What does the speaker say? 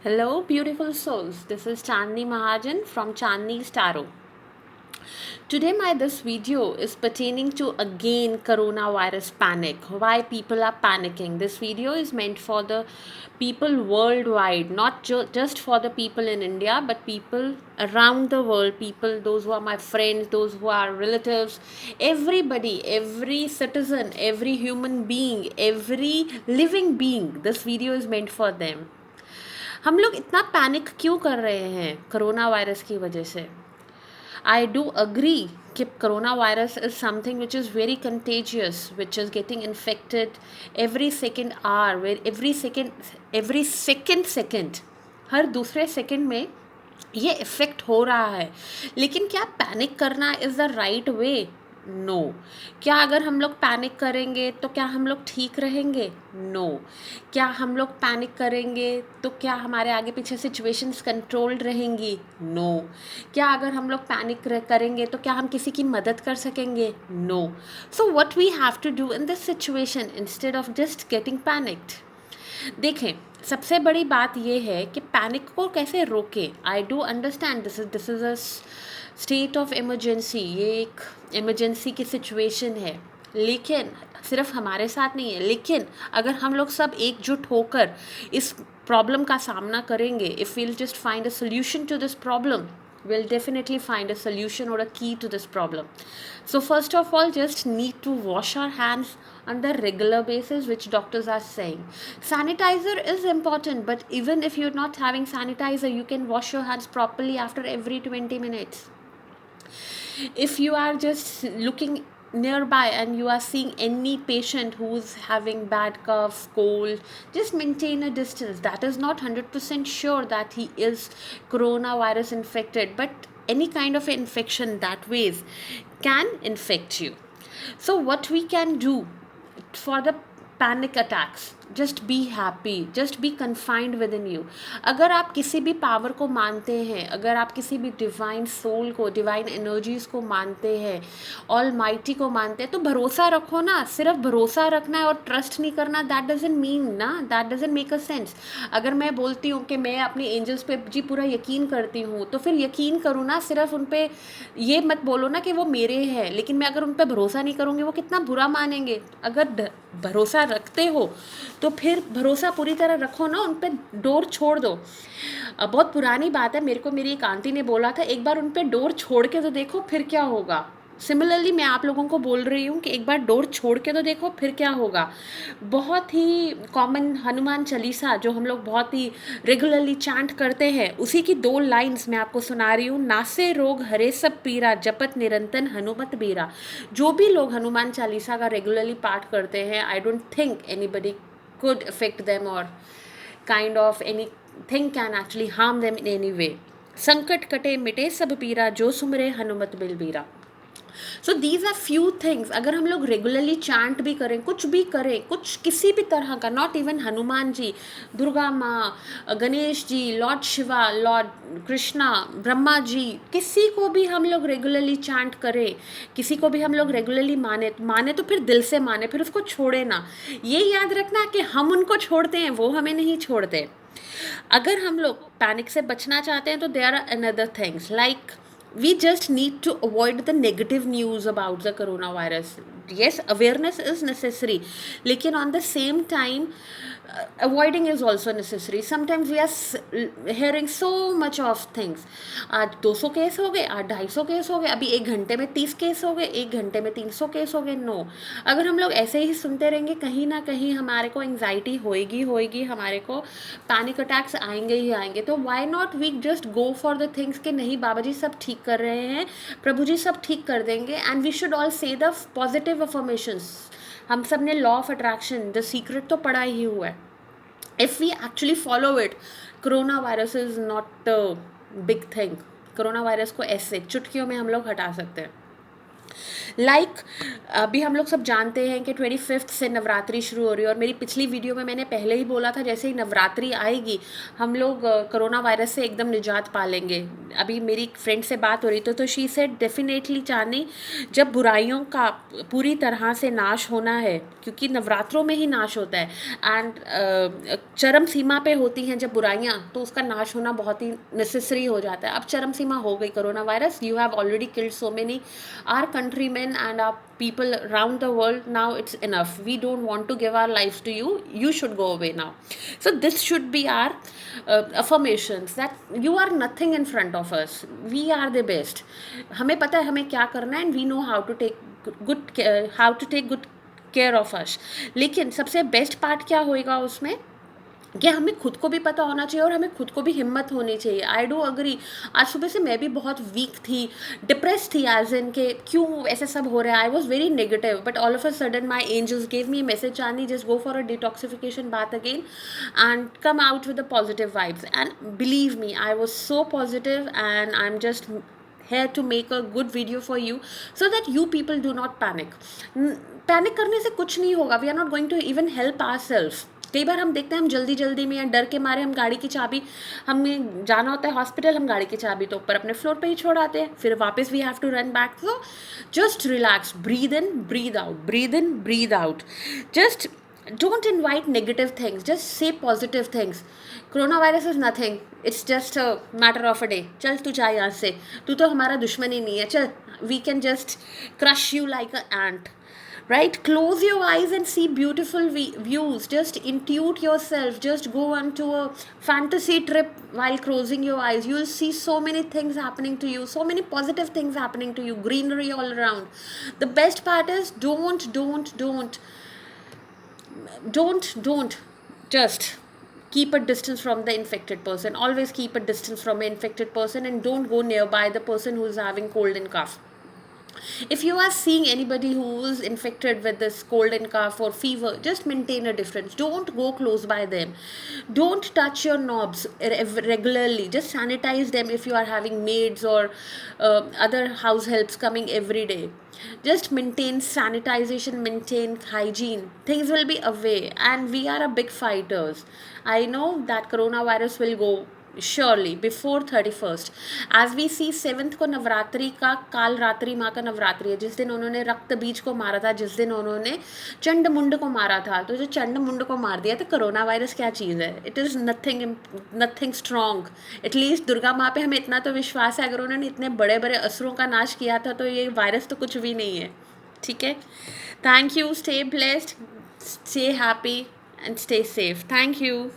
Hello, beautiful souls. This is Chandni Mahajan from Chandni's Tarot. Today, my this video is pertaining to again coronavirus panic. Why people are panicking. This video is meant for the people worldwide, not just for the people in India, but people around the world. People, those who are my friends, those who are relatives, everybody, every citizen, every human being, every living being. This video is meant for them. हम लोग इतना panic क्यों कर रहे हैं corona virus की वजह से? आई डू अग्री कि corona virus is something which is very contagious, which is getting infected every second hour, every second हर दूसरे सेकेंड में ये इफ़ेक्ट हो रहा है. लेकिन क्या पैनिक करना is the right way? No. क्या अगर हम लोग पैनिक करेंगे तो क्या हम लोग ठीक रहेंगे? नो. क्या हम लोग पैनिक करेंगे तो क्या हमारे आगे पीछे सिचुएशंस कंट्रोल्ड रहेंगी? नो. क्या अगर हम लोग पैनिक करेंगे तो क्या हम किसी की मदद कर सकेंगे? No. So what we have to do in this situation instead of just getting panicked? देखें, सबसे बड़ी बात यह है कि पैनिक को कैसे रोकें. I do understand this is a state of emergency. ये एक इमरजेंसी की सिचुएशन है, लेकिन सिर्फ हमारे साथ नहीं है. लेकिन अगर हम लोग सब एकजुट होकर इस प्रॉब्लम का सामना करेंगे, if we'll just find a solution to this problem, we'll definitely find a solution or a key to this problem. So first of all, just need to wash our hands on the regular basis, which doctors are saying. Sanitizer is important, but even if you're not having sanitizer, you can wash your hands properly after every 20 minutes. If you are just looking nearby and you are seeing any patient who's having bad cough, cold, just maintain a distance. That is not 100% sure that he is coronavirus infected, but any kind of infection that ways can infect you. So what we can do for the panic attacks, just be happy, just be confined with in you. अगर आप किसी भी power को मानते हैं, अगर आप किसी भी डिवाइन सोल को, डिवाइन एनर्जीज़ को मानते हैं, ऑल माइटी को मानते हैं, तो भरोसा रखो ना. सिर्फ भरोसा रखना है और ट्रस्ट नहीं करना, दैट डजंट मीन ना, that doesn't make a sense. अगर मैं बोलती हूँ कि मैं अपने एंजल्स पे जी पूरा यकीन करती हूँ, तो फिर यकीन करूँ ना. सिर्फ उन पर ये मत बोलो ना कि वो मेरे हैं, लेकिन मैं अगर उन पर भरोसा नहीं करूँगी, वो कितना बुरा मानेंगे. अगर भरोसा रखते हो तो फिर भरोसा पूरी तरह रखो ना, उन पे डोर छोड़ दो. बहुत पुरानी बात है, मेरे को मेरी एक आंटी ने बोला था, एक बार उन पे डोर छोड़ के तो देखो फिर क्या होगा. सिमिलरली मैं आप लोगों को बोल रही हूँ कि एक बार डोर छोड़ के तो देखो फिर क्या होगा. बहुत ही कॉमन हनुमान चालीसा जो हम लोग बहुत ही रेगुलरली चैंट करते हैं, उसी की 2 लाइन्स मैं आपको सुना रही हूँ. नासे रोग हरे सब पीरा, जपत निरंतन हनुमत बीरा. जो भी लोग हनुमान चालीसा का रेगुलरली पाठ करते हैं, I don't think anybody could affect them or kind of anything can actually harm them in any way. संकट कटे मिटे सब पीरा, जो सुमरे हनुमत बिलबीरा. So these are few things. अगर हम लोग रेगुलरली चैंट भी करें, कुछ भी करें, कुछ किसी भी तरह का, नॉट इवन हनुमान जी, दुर्गा माँ, गणेश जी, लॉर्ड शिवा, लॉर्ड कृष्णा, ब्रह्मा जी, किसी को भी हम लोग रेगुलरली चैंट करें, किसी को भी हम लोग रेगुलरली माने तो फिर दिल से माने, फिर उसको छोड़े ना. ये याद रखना कि हम उनको छोड़ते हैं, वो हमें नहीं छोड़ते. अगर हम लोग पैनिक से बचना चाहते हैं तो there are another things like we just need to avoid the negative news about the coronavirus. Yes, awareness is necessary, lekin on the same time avoiding is also necessary. Sometimes we are hearing so much of things. आज 200 case हो गए, आज 250 case हो गए, अभी 1 घंटे में 30 case हो गए, 1 घंटे में 300 केस हो गए. नो. अगर हम लोग ऐसे ही सुनते रहेंगे, कहीं ना कहीं हमारे को एंग्जाइटी होएगी, हमारे को पैनिक अटैक्स आएंगे ही आएंगे. तो why not we just go for the things कि नहीं बाबा जी सब ठीक कर रहे हैं, प्रभु जी सब ठीक कर देंगे. एंड वी शुड ऑल से द पॉजिटिव अफर्मेशंस. हम सब ने law of attraction, the secret तो पढ़ा ही हुआ है. If we actually follow it, coronavirus is not a big thing. Corona virus को ऐसे चुटकियों में हम लोग हटा सकते हैं. लाइक अभी हम लोग सब जानते हैं कि 25th से नवरात्रि शुरू हो रही है, और मेरी पिछली वीडियो में मैंने पहले ही बोला था जैसे ही नवरात्रि आएगी हम लोग कोरोना वायरस से एकदम निजात पा लेंगे। अभी मेरी फ्रेंड से बात हो रही तो शी सेड डेफिनेटली चाहनी, जब बुराइयों का पूरी तरह से नाश होना है, क्योंकि नवरात्रों में ही नाश होता है एंड चरम सीमा पे होती हैं जब बुराइयाँ, तो उसका नाश होना बहुत ही नेसेसरी हो जाता है। अब चरम सीमा हो गई corona virus, you have already killed so many our countrymen and our people around the world. Now it's enough, we don't want to give our lives to you, you should go away now. So this should be our affirmations that you are nothing in front of us, we are the best, हमें पता है हमें क्या करना है, and we know how to take good care, how to take good care of us. लेकिन सबसे best part क्या होएगा उसमें कि हमें खुद को भी पता होना चाहिए और हमें खुद को भी हिम्मत होनी चाहिए। आई डू अग्री, आज सुबह से मैं भी बहुत वीक थी, डिप्रेस थी, एज इन के क्यों ऐसे सब हो रहा है। I was very negative, but all of a sudden my angels gave me message, Chandi just go for a detoxification bath again and come out with the positive vibes, and believe me I was so positive and I am just here to make a good video for you so that you people do not panic. Panic करने से कुछ नहीं होगा, we are not going to even help ourselves. कई बार हम देखते हैं हम जल्दी जल्दी में या डर के मारे हम गाड़ी की चाबी, हमें जाना होता है हॉस्पिटल, हम गाड़ी की चाबी तो ऊपर अपने फ्लोर पे ही छोड़ आते हैं, फिर वापस we have to run back. So just relax, breathe in breathe out, breathe in breathe out, just don't invite negative things, just say positive things. Coronavirus is nothing, it's just a matter of a day. चल तू जा यहाँ से, तू तो हमारा दुश्मन ही नहीं है, चल, we can just crush you like an ant, right? Close your eyes and see beautiful views, just intuit yourself, just go onto a fantasy trip while closing your eyes. You will see so many things happening to you, so many positive things happening to you, greenery all around. The best part is don't just keep a distance from the infected person. Always keep a distance from an infected person and don't go nearby the person who is having cold and cough. If you are seeing anybody who is infected with this cold and cough or fever, just maintain a distance, don't go close by them, don't touch your knobs regularly, just sanitize them if you are having maids or other house helps coming every day. Just maintain sanitization, maintain hygiene, things will be away, and we are a big fighters. I know that coronavirus will go surely before 31st। As we see 7th को नवरात्रि का, काल रात्रि माँ का नवरात्रि है, जिस दिन उन्होंने रक्त बीज को मारा था, जिस दिन उन्होंने चंड मुंड को मारा था। तो जो चंड मुंड को मार दिया तो कोरोना वायरस क्या चीज़ है, it is nothing strong. At least Durga माँ पे हमें इतना तो विश्वास है, अगर उन्होंने इतने बड़े बड़े असुरों का नाश किया था तो ये वायरस तो कुछ भी नहीं है। ठीक है, thank you, stay blessed, stay happy and stay safe, thank you.